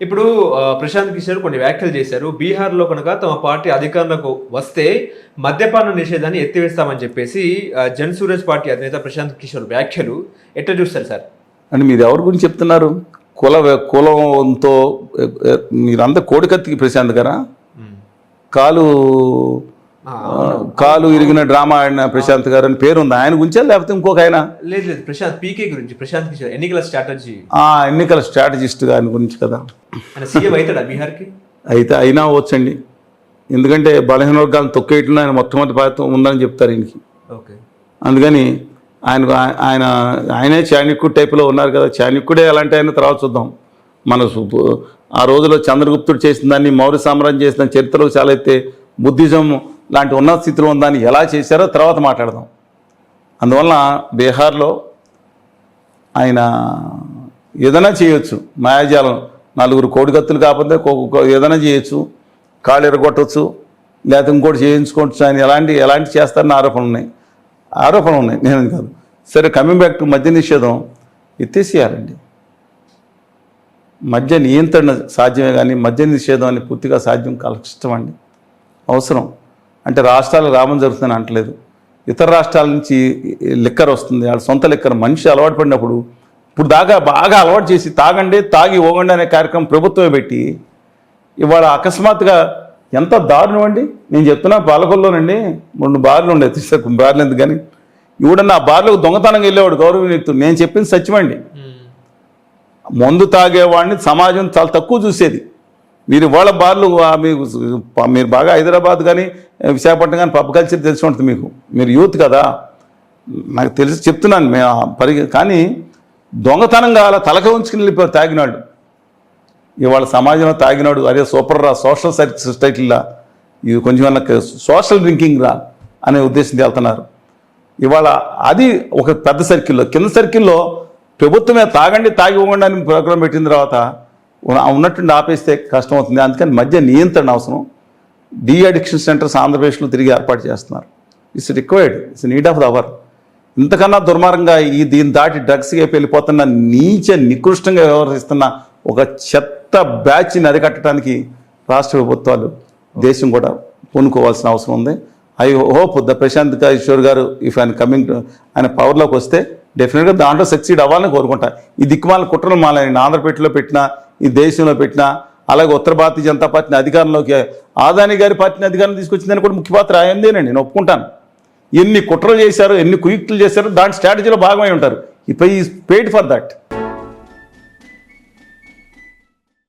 ఇప్పుడు ప్రశాంత్ కిషోర్ కొన్ని వ్యాఖ్యలు చేశారు. బీహార్లో కనుక తమ పార్టీ అధికారంలోకి వస్తే మద్యపాన నిషేధాన్ని ఎత్తివేస్తామని చెప్పేసి జన్ సూరజ్ పార్టీ అధినేత ప్రశాంత్ కిషోర్ వ్యాఖ్యలు ఎట్లా చూస్తారు సార్? అంటే మీరు ఎవరి గురించి చెప్తున్నారు? కులంతో మీరంతా కోడికత్తికి ప్రశాంత్ గారా? కాలు ఇరిగిన డ్రామా ఆడిన ప్రశాంత్ గారు అని పేరు ఉంది. ఆయన గురించా లేకపోతే ఇంకొక ఆయన? లేదు లేదు, ప్రశాంత్ పీకే గురించి, ప్రశాంత్ కిషోర్ ఎన్నికల స్ట్రాటజిస్ట్ ఆయన గురించి కదా. సీఎం అవుతాడా బీహార్కి? అయితే అయినా వచ్చండి, ఎందుకంటే బలహీన వర్గాలను తొక్కేయటంలో ఆయన మొట్టమొదటి బాధ్యత ఉందని చెప్తారు ఈయనకి. ఓకే, అందుకని ఆయనే చాణక్యుడు టైపులో ఉన్నారు కదా. చాణక్యుడే ఎలాంటి ఆయన తర్వాత చూద్దాం. మన ఆ రోజులో చంద్రగుప్తుడు చేసిన దాన్ని, మౌర్య సామ్రాజ్యం చేసిన చరిత్రలో చాలా అయితే బుద్ధిజం లాంటి ఉన్నత స్థితిలో ఉందని ఎలా చేశారో తర్వాత మాట్లాడదాం. అందువల్ల బీహార్లో ఆయన ఏదైనా చేయొచ్చు, మాయాజాలం, నలుగురు కోడికత్తులు కాకపోతే ఏదైనా చేయొచ్చు, కాళ్ళు ఎరగొట్టవచ్చు, లేకపోతే ఇంకోటి చేయించుకోవచ్చు. ఆయన ఎలాంటి చేస్తారని ఆరోపణలు ఉన్నాయి, నేను కాదు. సరే, కమింగ్ బ్యాక్ టు మద్య నిషేధం ఎత్తేసేయాలండి. మద్య నియంత్రణ సాధ్యమే కానీ మద్య నిషేధం అని పూర్తిగా సాధ్యం కష్టం అండి. అవసరం అంటే రాష్ట్రాలు రామం జరుగుతుందని అంటలేదు. ఇతర రాష్ట్రాల నుంచి లిక్కర్ వస్తుంది, వాళ్ళ సొంత లిక్కర్. మనిషి అలవాటు పడినప్పుడు ఇప్పుడు దాకా బాగా అలవాటు చేసి తాగి ఓగండి అనే కార్యక్రమం ప్రభుత్వమే పెట్టి ఇవాళ అకస్మాత్తుగా ఎంత దారుణం అండి. నేను చెప్తున్నా, పాలకొల్లోనండి 3 బార్లు ఉండేది. బార్లు ఎందుకు కానీ ఇవిడన్నా ఆ బార్లకు దొంగతనంగా వెళ్ళేవాడు గౌరవనీయుడు. నేను చెప్పింది సత్యమండి. మందు తాగేవాడిని సమాజం చాలా తక్కువ చూసేది. మీరు వాళ్ళ బార్లు మీరు బాగా హైదరాబాద్ కానీ విశాఖపట్నం కానీ పబ్ కల్చర్ తెలిసి ఉంటుంది మీకు. మీరు యూత్ కదా, నాకు తెలిసి చెప్తున్నాను. కానీ దొంగతనంగా అలా తలక ఉంచుకుని వెళ్ళిపోయి తాగినాడు. ఇవాళ సమాజంలో తాగినాడు, అరే సూపర్ రా, సోషల్ సొసైటీలా, ఇది కొంచెం సోషల్ డ్రింకింగ్ రా అనే ఉద్దేశంతో వెళ్తున్నారు. ఇవాళ అది ఒక పెద్ద సర్కిల్లో. కింద సర్కిల్లో ప్రభుత్వమే తాగి ఇవ్వండి అని ప్రోగ్రాం పెట్టిన తర్వాత ఉన్నట్టుండి ఆపేస్తే కష్టం అవుతుంది. అందుకని మద్య నియంత్రణ అవసరం. డీ అడిక్షన్ సెంటర్స్ ఆంధ్రప్రదేశ్లో తిరిగి ఏర్పాటు చేస్తున్నారు. It's required, it's need of the hour. ఇంతకన్నా దుర్మార్గంగా దీన్ని దాటి డ్రగ్స్గా వెళ్ళిపోతున్న నికృష్టంగా వ్యవహరిస్తున్న ఒక చెత్త బ్యాచ్ని అరికట్టడానికి రాష్ట్ర ప్రభుత్వాలు, దేశం కూడా పూనుకోవాల్సిన అవసరం ఉంది. I hope the Prashant Kishor garu if ఆయన పవర్లోకి వస్తే డెఫినెట్గా దాంట్లో సక్సీడ్ అవ్వాలని కోరుకుంటా. ఈ దిక్కుమాల కుట్రలు మాలని ఆంధ్రప్రదేశ్లో పెట్టినా, ఈ దేశంలో పెట్టినా, అలాగే ఉత్తర భారతీయ జనతా పార్టీని అధికారంలోకి, ఆదాని గారి పార్టీని అధికారం తీసుకొచ్చిందని కూడా ముఖ్య పాత్ర ఆయనదేనండి, నేను ఒప్పుకుంటాను. ఎన్ని కుట్రలు చేశారో, ఎన్ని కుయుక్తులు చేశారో దాని స్ట్రాటజీలో భాగమై ఉంటారు. ఇప్పుడు ఈ పెయిడ్ ఫర్ దట్.